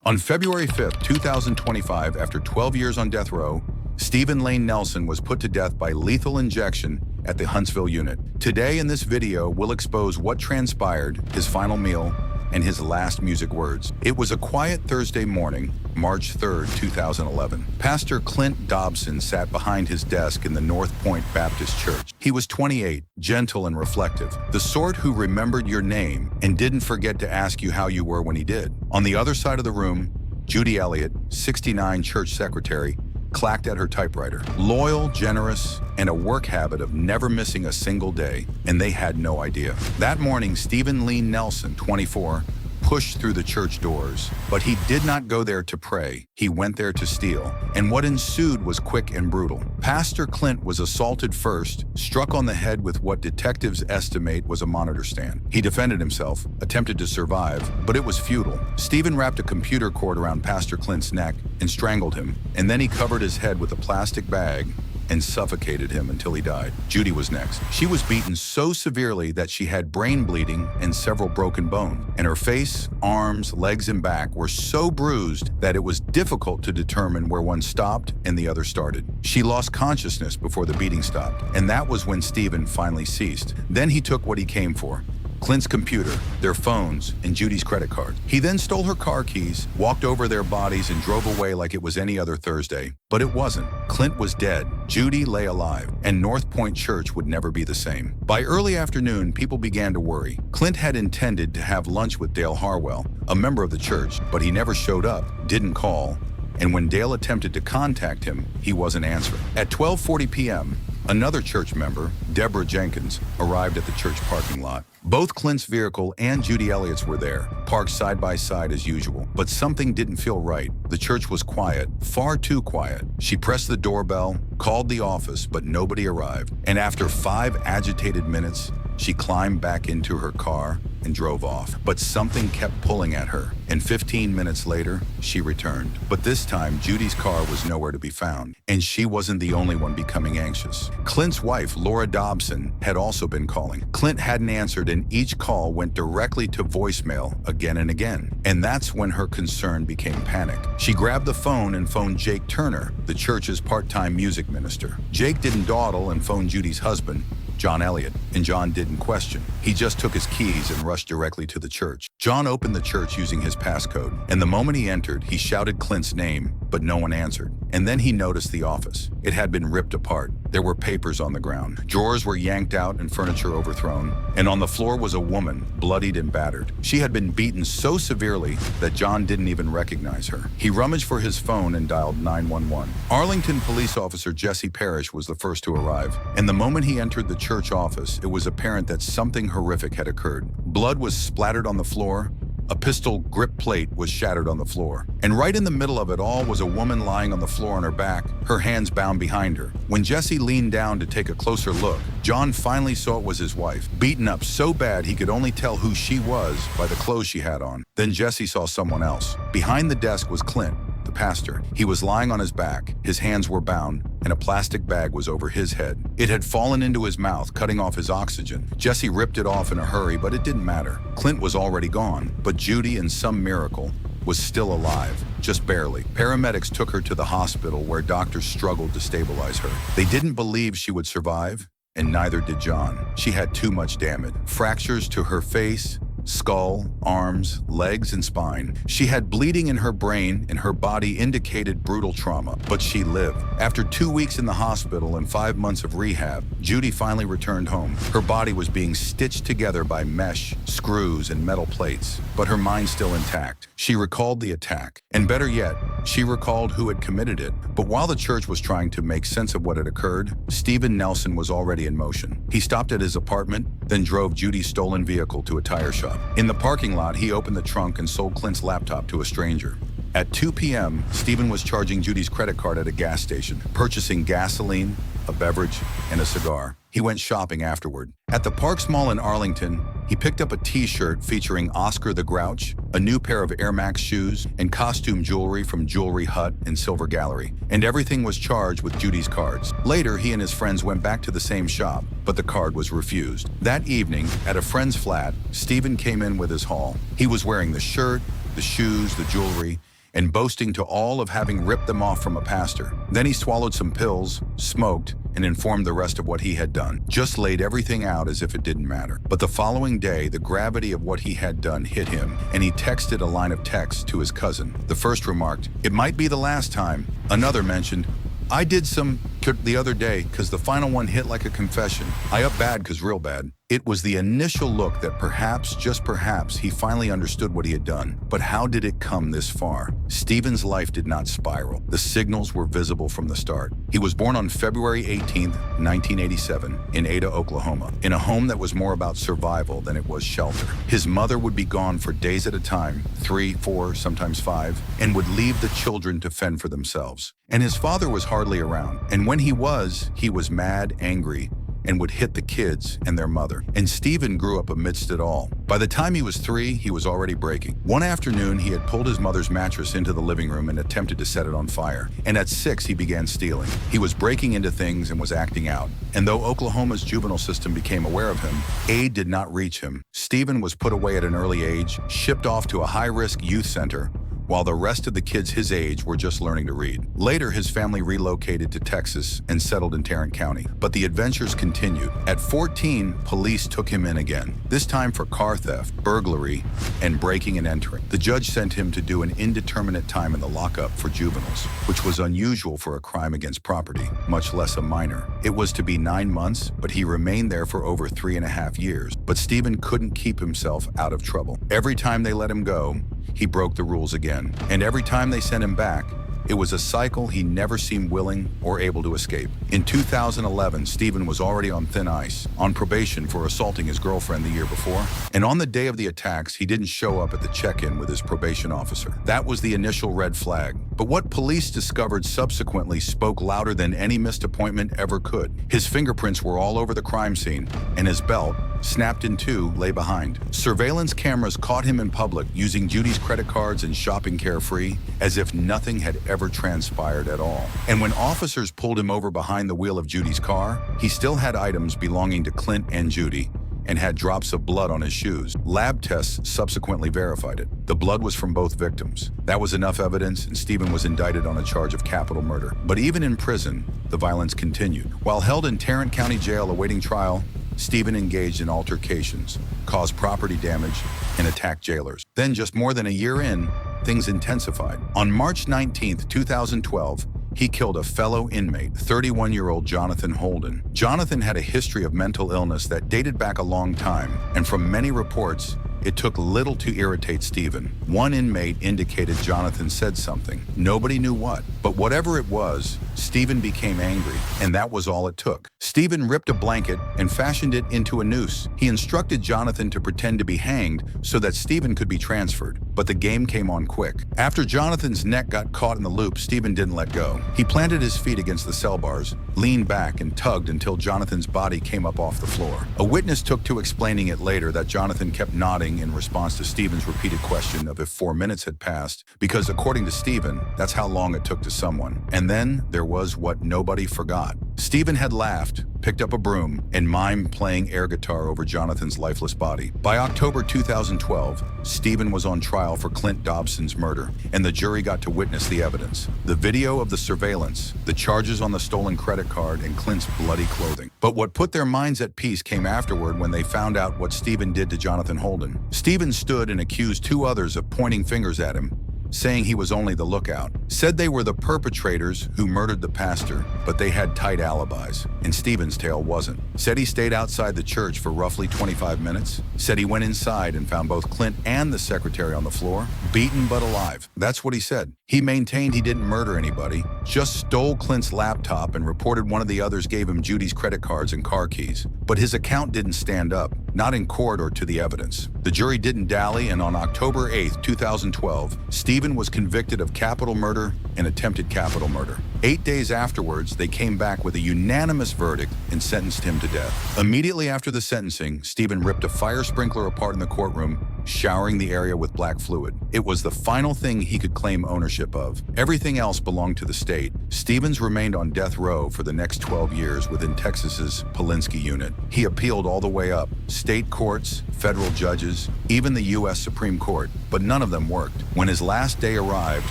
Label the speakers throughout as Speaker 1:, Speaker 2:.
Speaker 1: On February 5, 2025, after 12 years on death row, Stephen Lawayne Nelson was put to death by lethal injection at the Huntsville Unit. Today in this video, we'll expose what transpired, his final meal, and his last music words. It was a quiet Thursday morning, March 3, 2011. Pastor Clint Dobson sat behind his desk in the Northpointe Baptist Church. He was 28, gentle and reflective, the sort who remembered your name and didn't forget to ask you how you were when he did. On the other side of the room, Judy Elliott, 69, church secretary, clacked at her typewriter. Loyal, generous, and a work habit of never missing a single day, and they had no idea. That morning, Stephen Lawayne Nelson, 24, pushed through the church doors, but he did not go there to pray. He went there to steal, and what ensued was quick and brutal. Pastor Clint was assaulted first, struck on the head with what detectives estimate was a monitor stand. He defended himself, attempted to survive, but it was futile. Stephen wrapped a computer cord around Pastor Clint's neck and strangled him, and then he covered his head with a plastic bag and suffocated him until he died. Judy was next. She was beaten so severely that she had brain bleeding and several broken bones, and her face, arms, legs, and back were so bruised that it was difficult to determine where one stopped and the other started. She lost consciousness before the beating stopped, and that was when Stephen finally ceased. Then he took what he came for: Clint's computer, their phones, and Judy's credit card. He then stole her car keys, walked over their bodies, and drove away like it was any other Thursday. But it wasn't. Clint was dead. Judy lay alive, and Northpointe Church would never be the same. By early afternoon, people began to worry. Clint had intended to have lunch with Dale Harwell, a member of the church, but he never showed up, didn't call, and when Dale attempted to contact him, he wasn't answering. At 12:40 p.m., another church member, Deborah Jenkins, arrived at the church parking lot. Both Clint's vehicle and Judy Elliott's were there, parked side by side as usual. But something didn't feel right. The church was quiet, far too quiet. She pressed the doorbell, called the office, but nobody arrived. And after 5 agitated minutes, she climbed back into her car and drove off. But something kept pulling at her, and 15 minutes later, she returned. But this time, Judy's car was nowhere to be found, and she wasn't the only one becoming anxious. Clint's wife, Laura Dobson, had also been calling. Clint hadn't answered, and each call went directly to voicemail again and again. And that's when her concern became panic. She grabbed the phone and phoned Jake Turner, the church's part-time music minister. Jake didn't dawdle and phoned Judy's husband, John Elliott, and John didn't question. He just took his keys and rushed directly to the church. John opened the church using his passcode, and the moment he entered, he shouted Clint's name, but no one answered. And then he noticed the office. It had been ripped apart. There were papers on the ground. Drawers were yanked out and furniture overthrown, and on the floor was a woman, bloodied and battered. She had been beaten so severely that John didn't even recognize her. He rummaged for his phone and dialed 911. Arlington police officer Jesse Parrish was the first to arrive, and the moment he entered the church office, it was apparent that something horrific had occurred. Blood was splattered on the floor. A pistol grip plate was shattered on the floor. And right in the middle of it all was a woman lying on the floor on her back, her hands bound behind her. When Jesse leaned down to take a closer look, John finally saw it was his wife, beaten up so bad he could only tell who she was by the clothes she had on. Then Jesse saw someone else. Behind the desk was Clint, the pastor. He was lying on his back, his hands were bound, and a plastic bag was over his head. It had fallen into his mouth, cutting off his oxygen. Jesse ripped it off in a hurry, but it didn't matter. Clint was already gone, but Judy, in some miracle, was still alive, just barely. Paramedics took her to the hospital where doctors struggled to stabilize her. They didn't believe she would survive, and neither did John. She had too much damage. Fractures to her face, skull, arms, legs, and spine. She had bleeding in her brain, and her body indicated brutal trauma, but she lived. After 2 weeks in the hospital and 5 months of rehab, Judy finally returned home. Her body was being stitched together by mesh, screws, and metal plates, but her mind still intact. She recalled the attack, and better yet, she recalled who had committed it. But while the church was trying to make sense of what had occurred, Stephen Nelson was already in motion. He stopped at his apartment, then drove Judy's stolen vehicle to a tire shop. In the parking lot, he opened the trunk and sold Clint's laptop to a stranger. At 2 p.m., Stephen was charging Judy's credit card at a gas station, purchasing gasoline, a beverage, and a cigar. He went shopping afterward. At the Parks Mall in Arlington, he picked up a t-shirt featuring Oscar the Grouch, a new pair of Air Max shoes, and costume jewelry from Jewelry Hut and Silver Gallery. And everything was charged with Judy's cards. Later, he and his friends went back to the same shop, but the card was refused. That evening, at a friend's flat, Stephen came in with his haul. He was wearing the shirt, the shoes, the jewelry, and boasting to all of having ripped them off from a pastor. Then he swallowed some pills, smoked, and informed the rest of what he had done. Just laid everything out as if it didn't matter. But the following day, the gravity of what he had done hit him, and he texted a line of text to his cousin. The first remarked, "It might be the last time." Another mentioned, "I did some the other day because the final one hit like a confession. I up bad because real bad." It was the initial look that perhaps, just perhaps, he finally understood what he had done. But how did it come this far? Stephen's life did not spiral. The signals were visible from the start. He was born on February 18, 1987, in Ada, Oklahoma, in a home that was more about survival than it was shelter. His mother would be gone for days at a time, 3, 4, sometimes 5, and would leave the children to fend for themselves. And his father was hardly around. And when he was mad, angry, and would hit the kids and their mother. And Stephen grew up amidst it all. By the time he was 3, he was already breaking. One afternoon, he had pulled his mother's mattress into the living room and attempted to set it on fire. And at 6, he began stealing. He was breaking into things and was acting out. And though Oklahoma's juvenile system became aware of him, aid did not reach him. Stephen was put away at an early age, shipped off to a high-risk youth center, while the rest of the kids his age were just learning to read. Later, his family relocated to Texas and settled in Tarrant County. But the adventures continued. At 14, police took him in again, this time for car theft, burglary, and breaking and entering. The judge sent him to do an indeterminate time in the lockup for juveniles, which was unusual for a crime against property, much less a minor. It was to be 9 months, but he remained there for over 3.5 years. But Stephen couldn't keep himself out of trouble. Every time they let him go, he broke the rules again. And every time they sent him back, it was a cycle he never seemed willing or able to escape. In 2011, Stephen was already on thin ice, on probation for assaulting his girlfriend the year before. And on the day of the attacks, he didn't show up at the check-in with his probation officer. That was the initial red flag. But what police discovered subsequently spoke louder than any missed appointment ever could. His fingerprints were all over the crime scene, and his belt, snapped in 2, lay behind. Surveillance cameras caught him in public using Judy's credit cards and shopping carefree as if nothing had ever transpired at all. And when officers pulled him over behind the wheel of Judy's car, he still had items belonging to Clint and Judy and had drops of blood on his shoes. Lab tests subsequently verified it. The blood was from both victims. That was enough evidence, and Stephen was indicted on a charge of capital murder. But even in prison, the violence continued. While held in Tarrant County Jail awaiting trial, Stephen engaged in altercations, caused property damage, and attacked jailers. Then, just more than a year in, things intensified. On March 19, 2012, he killed a fellow inmate, 31-year-old Jonathan Holden. Jonathan had a history of mental illness that dated back a long time, and from many reports, it took little to irritate Stephen. One inmate indicated Jonathan said something. Nobody knew what, but whatever it was, Stephen became angry, and that was all it took. Stephen ripped a blanket and fashioned it into a noose. He instructed Jonathan to pretend to be hanged so that Stephen could be transferred, but the game came on quick. After Jonathan's neck got caught in the loop, Stephen didn't let go. He planted his feet against the cell bars, leaned back, and tugged until Jonathan's body came up off the floor. A witness took to explaining it later that Jonathan kept nodding in response to Stephen's repeated question of if 4 minutes had passed, because according to Stephen, that's how long it took to someone. And then there was what nobody forgot. Stephen had laughed, picked up a broom, and mimed playing air guitar over Jonathan's lifeless body. By October 2012, Stephen was on trial for Clint Dobson's murder, and the jury got to witness the evidence. The video of the surveillance, the charges on the stolen credit card, and Clint's bloody clothing. But what put their minds at peace came afterward when they found out what Stephen did to Jonathan Holden. Stephen stood and accused 2 others of pointing fingers at him, saying he was only the lookout. Said they were the perpetrators who murdered the pastor, but they had tight alibis, and Stephen's tale wasn't. Said he stayed outside the church for roughly 25 minutes. Said he went inside and found both Clint and the secretary on the floor, beaten but alive. That's what he said. He maintained he didn't murder anybody, just stole Clint's laptop and reported one of the others gave him Judy's credit cards and car keys. But his account didn't stand up, not in court or to the evidence. The jury didn't dally, and on October 8, 2012, Stephen was convicted of capital murder and attempted capital murder. 8 days afterwards, they came back with a unanimous verdict and sentenced him to death. Immediately after the sentencing, Stephen ripped a fire sprinkler apart in the courtroom showering the area with black fluid. It was the final thing he could claim ownership of. Everything else belonged to the state. Stevens remained on death row for the next 12 years within Texas's Polinsky Unit. He appealed all the way up, state courts, federal judges, even the U.S. Supreme Court, but none of them worked. When his last day arrived,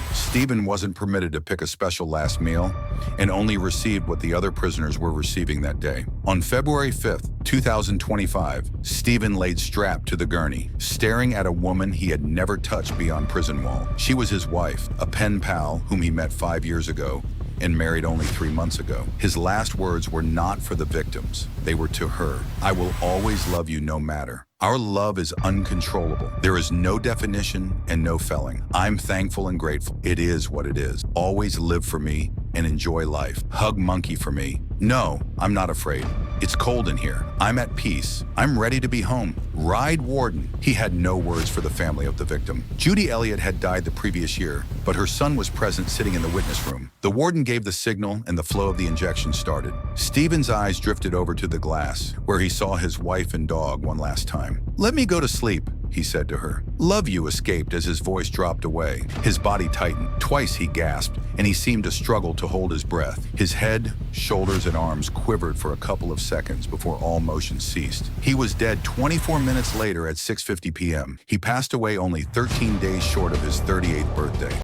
Speaker 1: Stephen wasn't permitted to pick a special last meal and only received what the other prisoners were receiving that day. On February 5th, 2025, Stephen laid strapped to the gurney, staring at a woman he had never touched beyond prison wall. She was his wife, a pen pal whom he met 5 years ago and married only 3 months ago. His last words were not for the victims. They were to her. "I will always love you no matter. Our love is uncontrollable. There is no definition and no felling. I'm thankful and grateful. It is what it is. Always live for me and enjoy life. Hug monkey for me. No, I'm not afraid. It's cold in here. I'm at peace. I'm ready to be home. Ride Warden." He had no words for the family of the victim. Judy Elliott had died the previous year, but her son was present sitting in the witness room. The warden gave the signal and the flow of the injection started. Stephen's eyes drifted over to the glass, where he saw his wife and dog one last time. "Let me go to sleep," he said to her. "Love you" escaped as his voice dropped away. His body tightened. Twice he gasped, and he seemed to struggle to hold his breath. His head, shoulders, and arms quivered for a couple of seconds before all motion ceased. He was dead 24 minutes later at 6:50 p.m. He passed away only 13 days short of his 38th birthday.